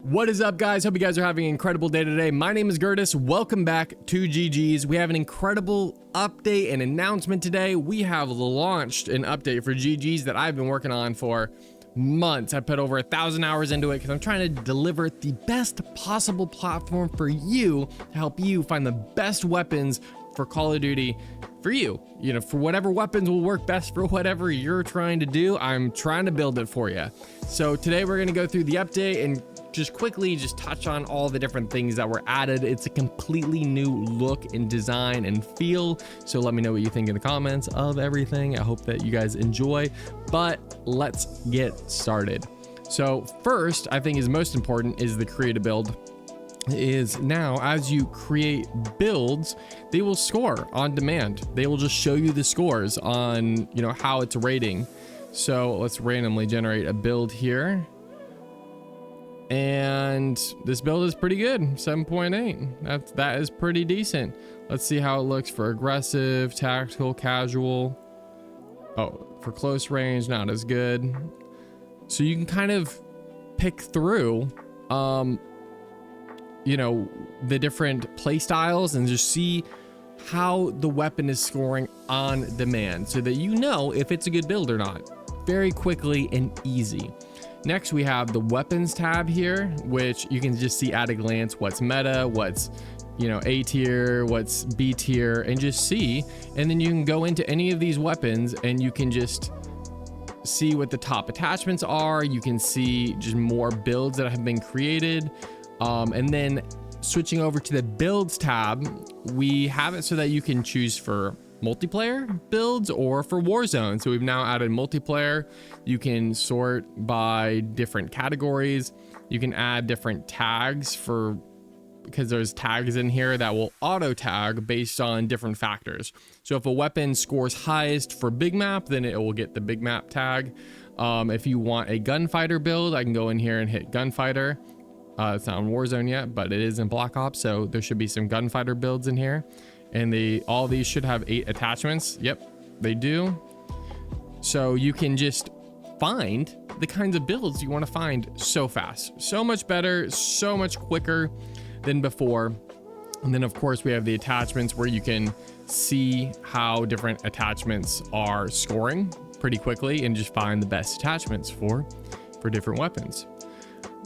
What is up, guys? Hope you guys are having an incredible day today. My name is Gertis. Welcome back to GG's. We have an incredible update and announcement today. We have launched an update for GG's that I've been working on for months. I put over 1,000 hours into it because I'm trying to deliver the best possible platform for you to help you find the best weapons for Call of Duty for you. You know, for whatever weapons will work best for whatever you're trying to do. I'm trying to build it for you. So today we're going to go through the update and just quickly touch on all the different things that were added. It's a completely new look and design and feel. So let me know what you think in the comments of everything. I hope that you guys enjoy, but let's get started. So first, I think is most important is the create a build. Is now as you create builds, they will score on demand. They will just show you the scores on, you know, how it's rating. So let's randomly generate a build here. And this build is pretty good, 7.8. That is pretty decent. Let's see how it looks for aggressive, tactical, casual. Oh, for close range, not as good. So you can kind of pick through, you know, the different play styles and just see how the weapon is scoring on demand so that you know if it's a good build or not, very quickly and easy. Next, we have the weapons tab here, which you can just see at a glance what's meta, what's, you know, A tier, what's B tier, and just see. And then you can go into any of these weapons and you can just see what the top attachments are. You can see just more builds that have been created. And then switching over to the builds tab, we have it so that you can choose for multiplayer builds or for Warzone. So we've now added multiplayer. You can sort by different categories. You can add different tags because there's tags in here that will auto tag based on different factors. So if a weapon scores highest for big map, then it will get the big map tag. If you want a gunfighter build, I can go in here and hit gunfighter. It's not on Warzone yet, but it is in Black Ops, so there should be some gunfighter builds in here. And all these should have 8 attachments. Yep, they do. So you can just find the kinds of builds you want to find so fast, so much better, so much quicker than before. And then of course we have the attachments where you can see how different attachments are scoring pretty quickly and just find the best attachments for different weapons.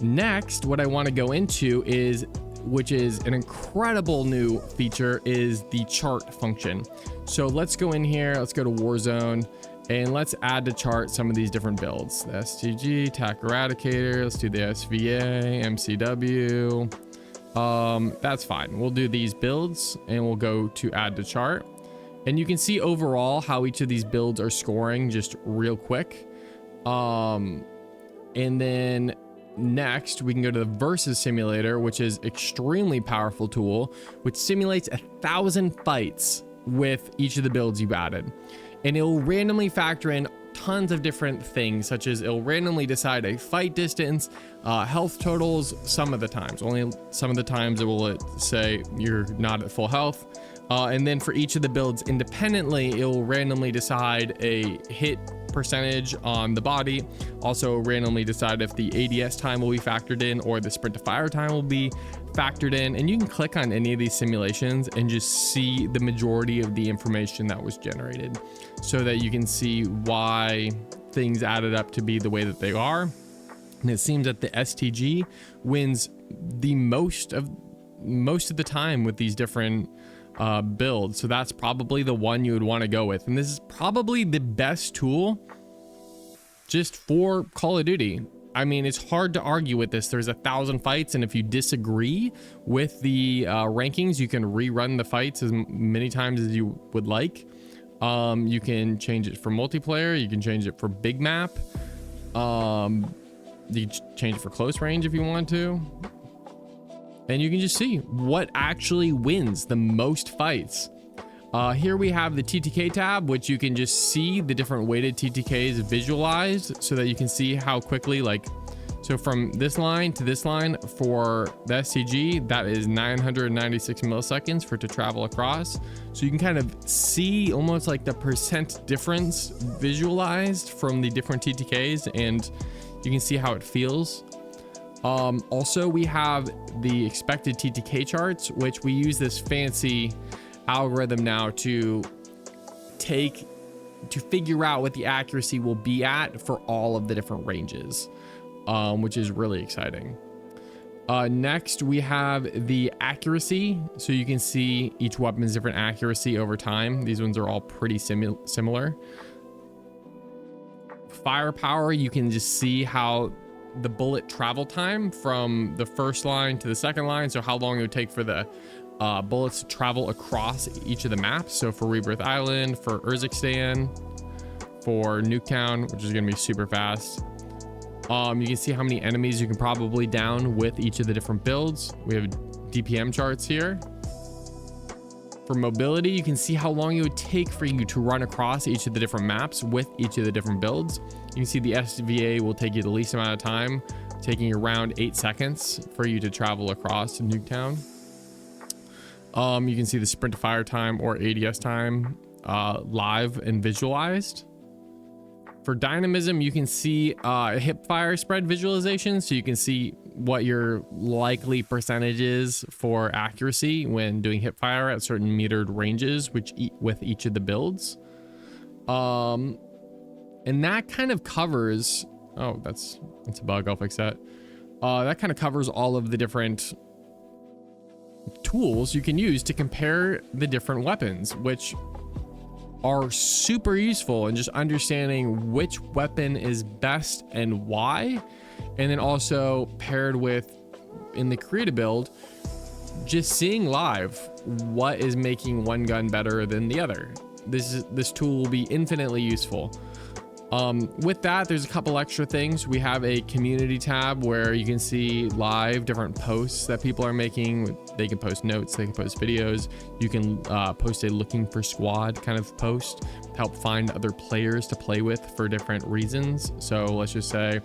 Next, what I want to go into is, which is an incredible new feature, is the chart function. So let's go in here, let's go to Warzone, and let's add to chart some of these different builds. The STG, TAC Eradicator, let's do the SVA, MCW. That's fine. We'll do these builds and we'll go to add to chart. And you can see overall how each of these builds are scoring just real quick. And then next, we can go to the versus simulator, which is extremely powerful tool, which simulates 1,000 fights with each of the builds you've added. And it will randomly factor in tons of different things, such as it'll randomly decide a fight distance, health totals, some of the times. Only some of the times it will say you're not at full health. And then for each of the builds independently, it will randomly decide a hit percentage on the body. Also randomly decide if the ADS time will be factored in or the sprint to fire time will be factored in. And you can click on any of these simulations and just see the majority of the information that was generated so that you can see why things added up to be the way that they are. And it seems that the STG wins the most of the time with these different build. So that's probably the one you would want to go with. And this is probably the best tool just for Call of Duty. I mean, it's hard to argue with this. There's 1,000 fights, and if you disagree with the rankings, you can rerun the fights as many times as you would like. You can change it for multiplayer. You can change it for big map. You can change it for close range if you want to. And you can just see what actually wins the most fights. Here we have the TTK tab, which you can just see the different weighted TTKs visualized so that you can see how quickly, like, so from this line to this line for the SCG, that is 996 milliseconds for it to travel across. So you can kind of see almost like the percent difference visualized from the different TTKs, and you can see how it feels. Also, we have the expected TTK charts, which we use this fancy algorithm now to figure out what the accuracy will be at for all of the different ranges, which is really exciting. Next, we have the accuracy. So you can see each weapon's different accuracy over time. These ones are all pretty similar. Firepower, you can just see how the bullet travel time from the first line to the second line. So how long it would take for the bullets to travel across each of the maps. So for Rebirth Island, for Urzikstan, for Nuketown, which is going to be super fast. You can see how many enemies you can probably down with each of the different builds. We have DPM charts here. For mobility, you can see how long it would take for you to run across each of the different maps with each of the different builds. You can see the SVA will take you the least amount of time, taking around 8 seconds for you to travel across to Nuketown. You can see the sprint to fire time or ADS time live and visualized. For dynamism, you can see hip fire spread visualization, so you can see what your likely percentage is for accuracy when doing hip fire at certain metered ranges, with each of the builds. And that kind of covers, oh, that's a bug, I'll fix that. That kind of covers all of the different tools you can use to compare the different weapons, which are super useful in just understanding which weapon is best and why. And then also paired with, in the creative build, just seeing live what is making one gun better than the other. This tool will be infinitely useful. With that, there's a couple extra things. We have a community tab where you can see live different posts that people are making. They can post notes, they can post videos. You can post a looking for squad kind of post to help find other players to play with for different reasons. So let's just say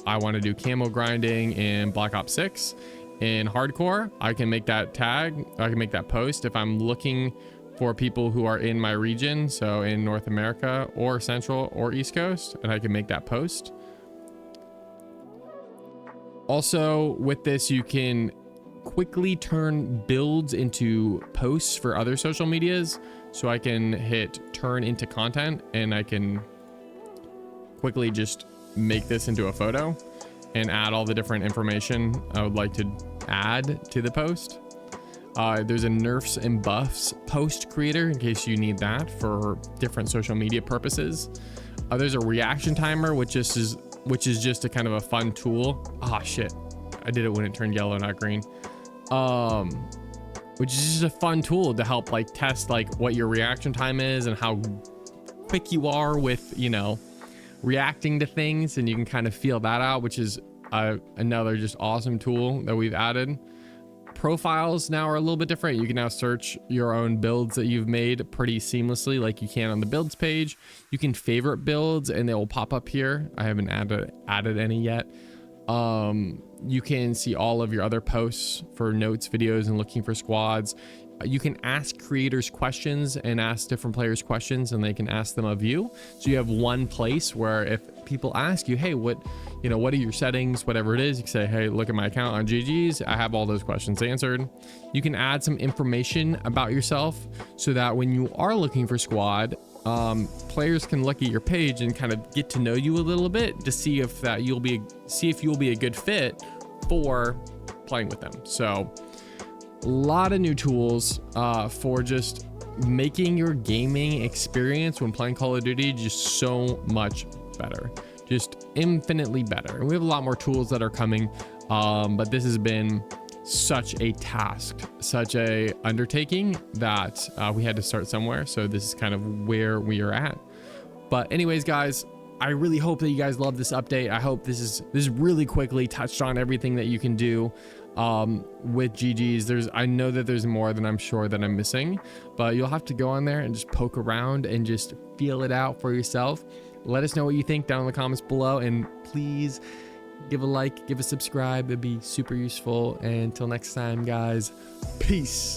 I want to do camo grinding in Black Ops 6 in hardcore. I can make that tag, I can make that post if I'm looking for people who are in my region, so in North America or Central or East Coast, and I can make that post. Also, with this, you can quickly turn builds into posts for other social medias. So I can hit turn into content, and I can quickly just make this into a photo and add all the different information I would like to add to the post. There's a nerfs and buffs post creator in case you need that for different social media purposes. There's a reaction timer, which is just a kind of a fun tool. Ah, shit, I did it when it turned yellow, not green. Which is just a fun tool to help like test like what your reaction time is and how quick you are with, you know, reacting to things, and you can kind of feel that out, which is another just awesome tool that we've added. Profiles now are a little bit different. You can now search your own builds that you've made pretty seamlessly, like you can on the builds page. You can favorite builds and they will pop up here. I haven't added any yet. You can see all of your other posts for notes, videos, and looking for squads. You can ask creators questions and ask different players questions, and they can ask them of you. So you have one place where if people ask you, hey, what are your settings, whatever it is, you can say, hey, look at my account on GG's. I have all those questions answered. You can add some information about yourself so that when you are looking for squad, players can look at your page and kind of get to know you a little bit to see if you'll be a good fit for playing with them. So a lot of new tools for just making your gaming experience when playing Call of Duty just so much better, just infinitely better. And we have a lot more tools that are coming, but this has been such a task, such a undertaking that we had to start somewhere. So this is kind of where we are at. But anyways, guys, I really hope that you guys love this update. I hope this is really quickly touched on everything that you can do with GG's. I know that there's more than I'm sure that I'm missing, but you'll have to go on there and just poke around and just feel it out for yourself. Let us know what you think down in the comments below, and please give a like, give a subscribe. It'd be super useful. And until next time, guys, peace.